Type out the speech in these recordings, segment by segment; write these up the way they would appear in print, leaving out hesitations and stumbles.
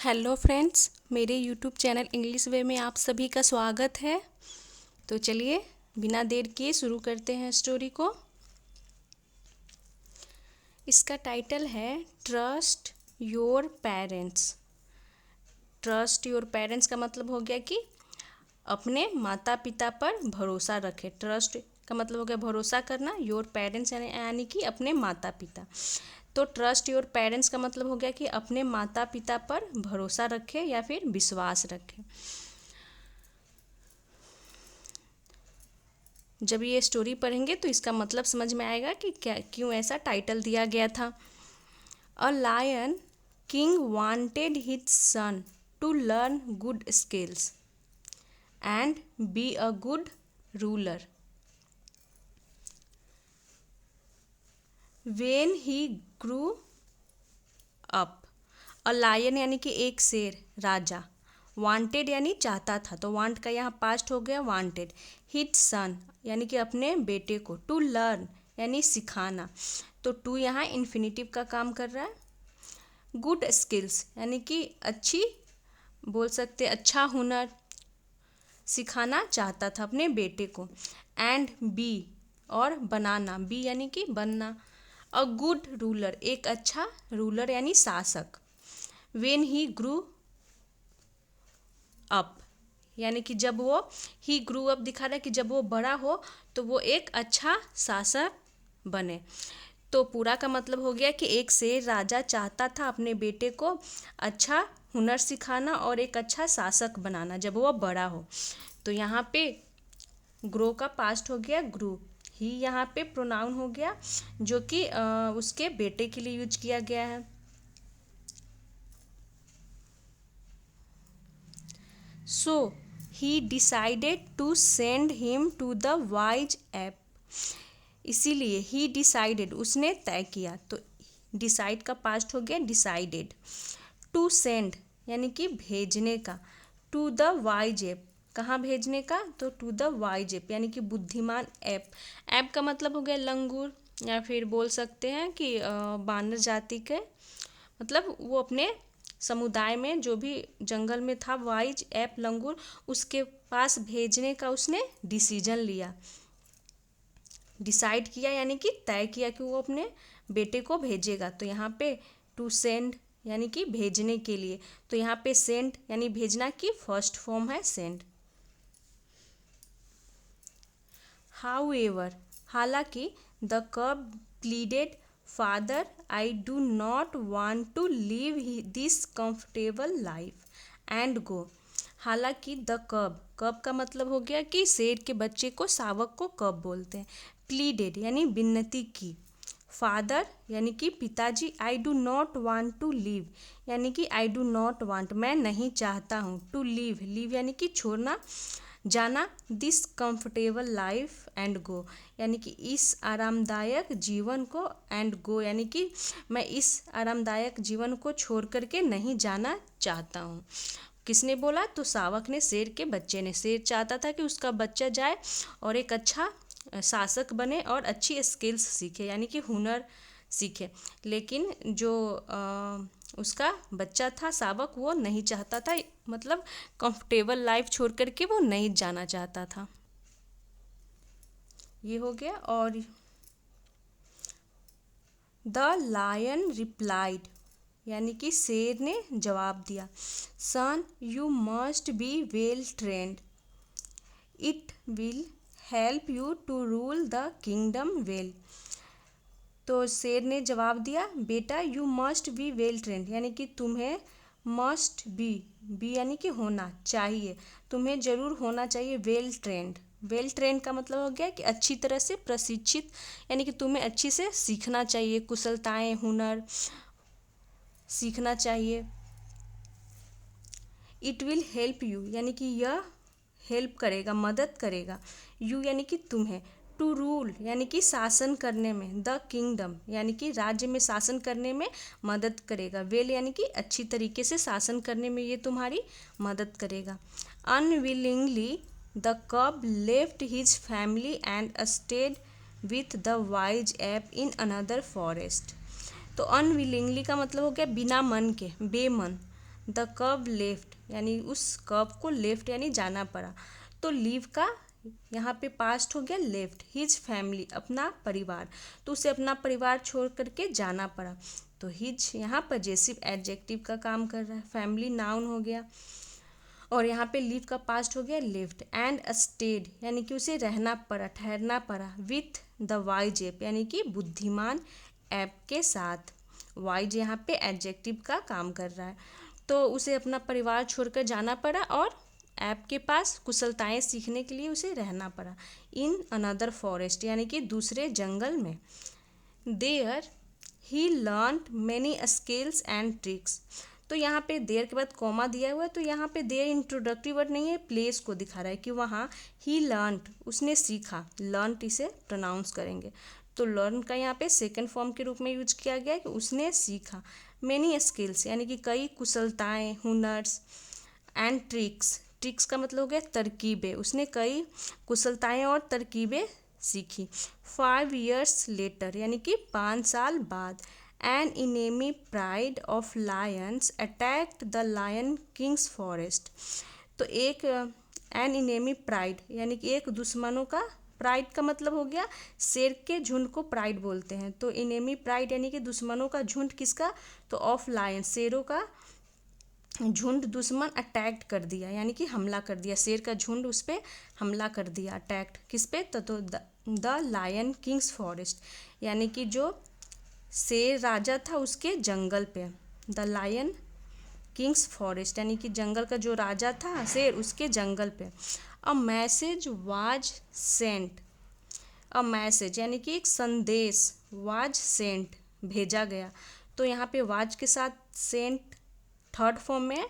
Hello friends, मेरे YouTube channel English वे में आप सभी का स्वागत है। तो चलिए बिना देर किए शुरू करते हैं स्टोरी को। इसका टाइटल है trust your parents. Trust your parents का मतलब हो गया कि अपने माता पिता पर भरोसा रखें। ट्रस्ट का मतलब हो गया भरोसा करना। योर पेरेंट्स यानी कि अपने माता पिता। तो ट्रस्ट योर पेरेंट्स का मतलब हो गया कि अपने माता पिता पर भरोसा रखें या फिर विश्वास रखें। जब ये स्टोरी पढ़ेंगे तो इसका मतलब समझ में आएगा कि क्या क्यों ऐसा टाइटल दिया गया था। A lion king wanted his son to learn good skills and be a good ruler. When he grew up. A lion यानी कि एक शेर, राजा। वांटेड यानी चाहता था, तो वांट का यहाँ पास्ट हो गया वांटेड। हिट सन यानी कि अपने बेटे को। टू लर्न यानी सिखाना, तो टू यहाँ इन्फिनिटिव का काम कर रहा है। गुड स्किल्स यानी कि अच्छी, बोल सकते अच्छा हुनर सिखाना चाहता था अपने बेटे को। एंड बी और बनाना, बी यानी कि बनना। अ गुड रूलर एक अच्छा रूलर यानी शासक। वेन ही ग्रू अप यानी कि जब वो, ही ग्रू अप दिखा रहा है कि जब वो बड़ा हो तो वो एक अच्छा शासक बने। तो पूरा का मतलब हो गया कि एक शेर राजा चाहता था अपने बेटे को अच्छा हुनर सिखाना और एक अच्छा शासक बनाना जब वो बड़ा हो। तो यहाँ पे ग्रो का पास्ट हो गया ग्रू। ही यहाँ पे प्रोनाउन हो गया जो कि उसके बेटे के लिए यूज किया गया है। So he decided to send him to the wise ape. इसीलिए ही डिसाइडेड उसने तय किया, तो डिसाइड का पास्ट हो गया डिसाइडेड। टू सेंड यानी कि भेजने का। टू द वाइज ऐप कहाँ भेजने का, तो टू द वाइज ऐप यानी कि बुद्धिमान ऐप। ऐप का मतलब हो गया लंगूर, या फिर बोल सकते हैं कि बानर जाति के, मतलब वो अपने समुदाय में जो भी जंगल में था वाइज ऐप लंगूर, उसके पास भेजने का उसने डिसीजन लिया। डिसाइड किया यानी कि तय किया कि वो अपने बेटे को भेजेगा। तो यहाँ पे टू सेंड यानी कि भेजने के लिए, तो यहाँ पे सेंड यानी भेजना की फर्स्ट फॉर्म है सेंड। हाउएवर हालांकि the cub pleaded, father I do not want to live this comfortable life and go. हालांकि द कब, कब का मतलब हो गया कि शेर के बच्चे को, शावक को कब बोलते हैं। प्लीडेड यानी विनती की। फादर यानी कि पिताजी। I do not want to live यानी कि आई डू नॉट वांट मैं नहीं चाहता हूँ। टू लिव, लिव यानी कि छोड़ना जाना। दिस कंफर्टेबल लाइफ एंड गो यानी कि इस आरामदायक जीवन को, एंड गो यानी कि मैं इस आरामदायक जीवन को छोड़ करके नहीं जाना चाहता हूँ। किसने बोला, तो शावक ने, शेर के बच्चे ने। शेर चाहता था कि उसका बच्चा जाए और एक अच्छा शासक बने और अच्छी स्किल्स सीखे यानी कि हुनर सीखे। लेकिन जो उसका बच्चा था शावक, वो नहीं चाहता था, मतलब कंफर्टेबल लाइफ छोड़ करके वो नहीं जाना चाहता था। ये हो गया। और द लायन रिप्लाइड यानी कि शेर ने जवाब दिया। Son you must be well trained, it will help you to rule the kingdom well. तो शेर ने जवाब दिया, बेटा you must be well trained यानी कि तुम्हें, मस्ट बी, बी यानी कि होना चाहिए, तुम्हें जरूर होना चाहिए वेल ट्रेंड। वेल ट्रेंड का मतलब हो गया कि अच्छी तरह से प्रशिक्षित, यानी कि तुम्हें अच्छी से सीखना चाहिए, कुशलताएं हुनर सीखना चाहिए। इट विल हेल्प यू यानी कि यह हेल्प करेगा, मदद करेगा। यू यानी कि तुम्हें। टू रूल यानी कि शासन करने में। द किंगडम यानी कि राज्य में शासन करने में मदद करेगा। वेल यानी कि अच्छी तरीके से शासन करने में ये तुम्हारी मदद करेगा। अनविलिंगली द कब left his family and stayed with the wise app in another forest. तो अनविलिंगली का मतलब हो गया बिना मन के, बेमन। द कब लेफ्ट, यानी उस कब को लेफ्ट यानी जाना पड़ा। तो लीव का यहाँ पे पास्ट हो गया लेफ्ट। हिज फैमिली, अपना परिवार, तो उसे अपना परिवार छोड़ करके जाना पड़ा। तो हिज यहाँ पजेसिव एडजेक्टिव का काम कर रहा है। फैमिली नाउन हो गया और यहाँ पे लीव का पास्ट हो गया लेफ्ट। एंड स्टेड, यानी कि उसे रहना पड़ा, ठहरना पड़ा। विथ द वाइज एप, यानी कि बुद्धिमान ऐप के साथ। वाइज यहाँ पे एडजेक्टिव का काम कर रहा है। तो उसे अपना परिवार छोड़कर जाना पड़ा और ऐप के पास कुशलताएं सीखने के लिए उसे रहना पड़ा। इन अनदर फॉरेस्ट, यानी कि दूसरे जंगल में। There he learned many skills and tricks. तो यहाँ पे देयर के बाद कॉमा दिया हुआ है, तो यहाँ पे देयर इंट्रोडक्टरी वर्ड नहीं है, प्लेस को दिखा रहा है कि वहाँ ही लर्नड, उसने सीखा। लर्नड इसे प्रोनाउंस करेंगे। तो लर्न का यहाँ पे सेकंड फॉर्म के रूप में यूज किया गया है कि उसने सीखा। मैनी स्किल्स, यानी कि कई कुशलताएं, हुनर्स। एंड ट्रिक्स, ट्रिक्स का मतलब हो गया तरकीबें, उसने कई कुशलताएं और तरकीबें सीखी। 5 years लेटर, यानी कि 5 साल बाद। An enemy pride of lions attacked the lion king's forest. तो एक एन इनेमी प्राइड, यानी कि एक दुश्मनों का, प्राइड का मतलब हो गया शेर के झुंड को प्राइड बोलते हैं। तो इनेमी प्राइड यानी कि दुश्मनों का झुंड, किसका, तो ऑफ लायन, शेरों का झुंड दुश्मन अटैक्ट कर दिया, यानी कि हमला कर दिया। शेर का झुंड उस पर हमला कर दिया, अटैक्ट किस पे, तो द लायन किंग्स फॉरेस्ट, यानी कि जो शेर राजा था उसके जंगल पे। द लायन किंग्स फॉरेस्ट, यानी कि जंगल का जो राजा था शेर, उसके जंगल पे। A message was sent, a message यानी कि एक संदेश, वाज सेंट भेजा गया। तो यहाँ पे वाज के साथ सेंट थर्ड फॉर्म में है।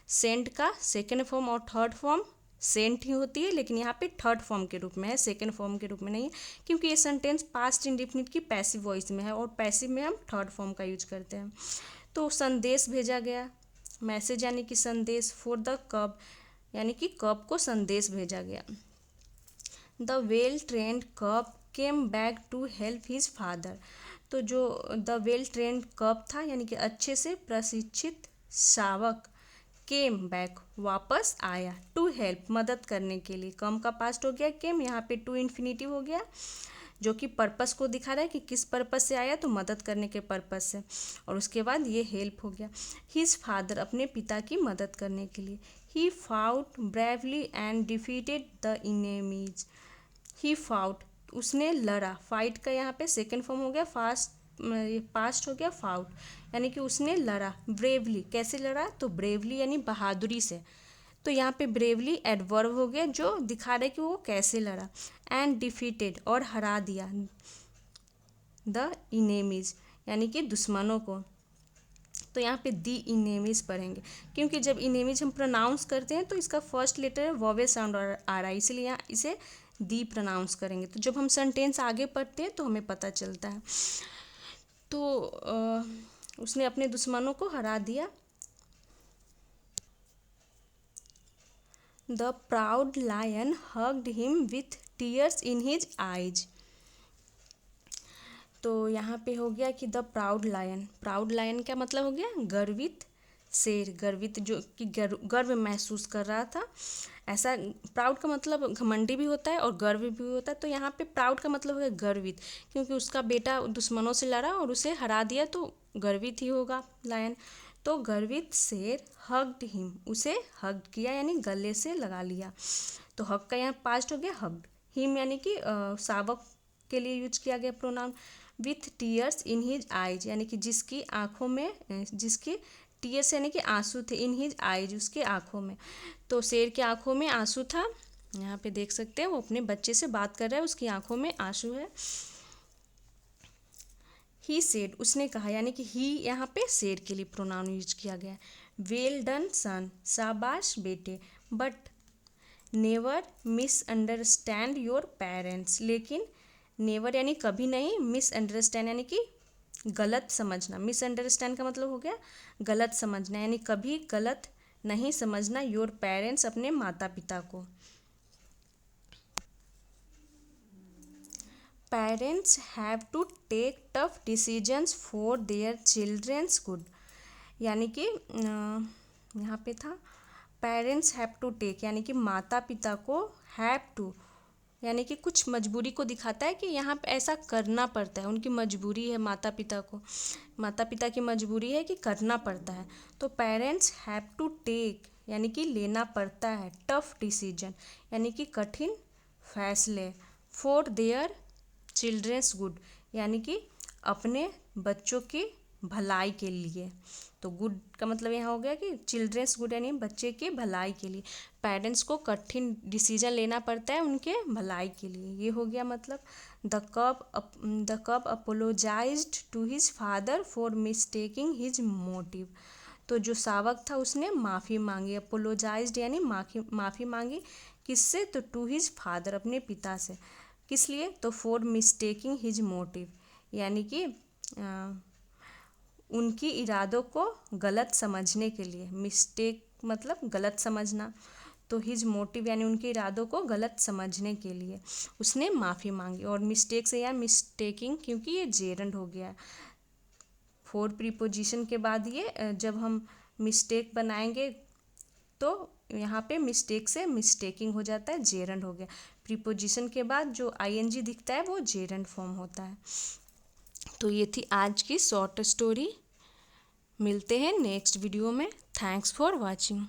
सेंट का सेकेंड फॉर्म और थर्ड फॉर्म सेंट ही होती है, लेकिन यहाँ पे थर्ड फॉर्म के रूप में है, सेकेंड फॉर्म के रूप में नहीं है, क्योंकि ये सेंटेंस पास्ट इंडिफिनिट की पैसिव वॉइस में है और पैसिव में हम थर्ड फॉर्म का यूज करते हैं। तो संदेश भेजा गया, मैसेज यानी कि संदेश। फॉर द कब, यानी कि कब को संदेश भेजा गया। The well trained cub came back to help his father. तो जो द वेल ट्रेंड कब था, यानी कि अच्छे से प्रशिक्षित शावक, केम बैक वापस आया, टू हेल्प मदद करने के लिए। कम का पास्ट हो गया केम, यहाँ पे टू इन्फिनिटिव हो गया, जो कि पर्पस को दिखा रहा है कि किस पर्पस से आया, तो मदद करने के पर्पस से। और उसके बाद ये हेल्प हो गया। हिज फादर, अपने पिता की मदद करने के लिए। He fought bravely and defeated the enemies. He fought, उसने लड़ा। फाइट का यहाँ पे सेकेंड फॉर्म हो गया, पास्ट हो गया फाउट, यानी कि उसने लड़ा। ब्रेवली, कैसे लड़ा, तो ब्रेवली यानी बहादुरी से। तो यहाँ पे ब्रेवली एडवर्ब हो गया जो दिखा रहा है कि वो कैसे लड़ा। एंड डिफीटेड, और हरा दिया। द इनेमीज, यानी कि दुश्मनों को। तो यहाँ पे दी इनेमीज पढ़ेंगे, क्योंकि जब इनेमीज हम प्रोनाउंस करते हैं तो इसका फर्स्ट लेटर है वॉवेल साउंड आ रहा है, इसलिए यहाँ इसे दी प्रोनाउंस करेंगे। तो जब हम सेंटेंस आगे पढ़ते हैं तो हमें पता चलता है। तो उसने अपने दुश्मनों को हरा दिया। The proud lion hugged him with tears in his eyes. तो यहाँ पे हो गया कि the proud lion, proud lion का मतलब हो गया गर्वित शेर, गर्वित जो कि गर्व महसूस कर रहा था। ऐसा प्राउड का मतलब घमंडी भी होता है और गर्व भी होता है। तो यहाँ पे प्राउड का मतलब है गर्वित, क्योंकि उसका बेटा दुश्मनों से लड़ा और उसे हरा दिया, तो गर्वित ही होगा लायन। तो गर्वित शेर हग्ड हिम, उसे हग्ड किया यानी गले से लगा लिया। तो हग का यहाँ पास्ट हो गया हग्ड। हिम यानी कि शावक के लिए यूज किया गया pronoun. With tears in his eyes, यानी कि जिसकी आँखों में, जिसके टीयर्स यानी कि आंसू थे, इन हिज आइज, उसके आँखों में। तो शेर की आँखों में आंसू था, यहाँ पे देख सकते हैं वो अपने बच्चे से बात कर रहा है, उसकी आँखों में आंसू है। ही सेड, उसने कहा, यानी कि ही यहाँ पे शेर के लिए प्रोनाउन यूज किया गया है। वेल डन सन, शाबाश बेटे। But never misunderstand your parents, लेकिन नेवर यानी कभी नहीं, मिसअंडरस्टैंड यानी कि गलत समझना। मिसअंडरस्टैंड का मतलब हो गया गलत समझना, यानी कभी गलत नहीं समझना योर पेरेंट्स, अपने माता पिता को। Parents have to take tough decisions for their children's good, यानी कि यहाँ पे था पेरेंट्स हैव टू टेक, यानी कि माता पिता को हैव टू यानी कि कुछ मजबूरी को दिखाता है कि यहाँ पे ऐसा करना पड़ता है, उनकी मजबूरी है माता पिता की मजबूरी है कि करना पड़ता है। तो पेरेंट्स हैव टू टेक यानी कि लेना पड़ता है, टफ डिसीजन यानी कि कठिन फैसले, फॉर देयर चिल्ड्रंस गुड यानी कि अपने बच्चों की भलाई के लिए। तो गुड का मतलब यहाँ हो गया कि चिल्ड्रंस गुड यानी बच्चे के भलाई के लिए, पेरेंट्स को कठिन डिसीजन लेना पड़ता है उनके भलाई के लिए, ये हो गया मतलब। The cub apologised to his father for mistaking his motive. तो जो शावक था उसने माफ़ी मांगी, अपोलोजाइज्ड यानी माफ़ी मांगी, किससे? तो टू हिज फादर, अपने पिता से। किस लिए? तो फॉर मिस्टेकिंग हिज मोटिव यानी कि उनकी इरादों को गलत समझने के लिए, मिस्टेक मतलब गलत समझना, तो हिज मोटिव यानी उनके इरादों को गलत समझने के लिए उसने माफ़ी मांगी। और मिस्टेक से या मिस्टेकिंग क्योंकि ये जेरंड हो गया, फोर प्रीपोजिशन के बाद ये जब हम मिस्टेक बनाएंगे तो यहाँ पे मिस्टेक से मिस्टेकिंग हो जाता है, जेरंड हो गया। प्रीपोजिशन के बाद जो आईएनजी दिखता है वो जेरंड फॉर्म होता है। तो ये थी आज की शॉर्ट स्टोरी। मिलते हैं नेक्स्ट वीडियो में। Thanks for watching.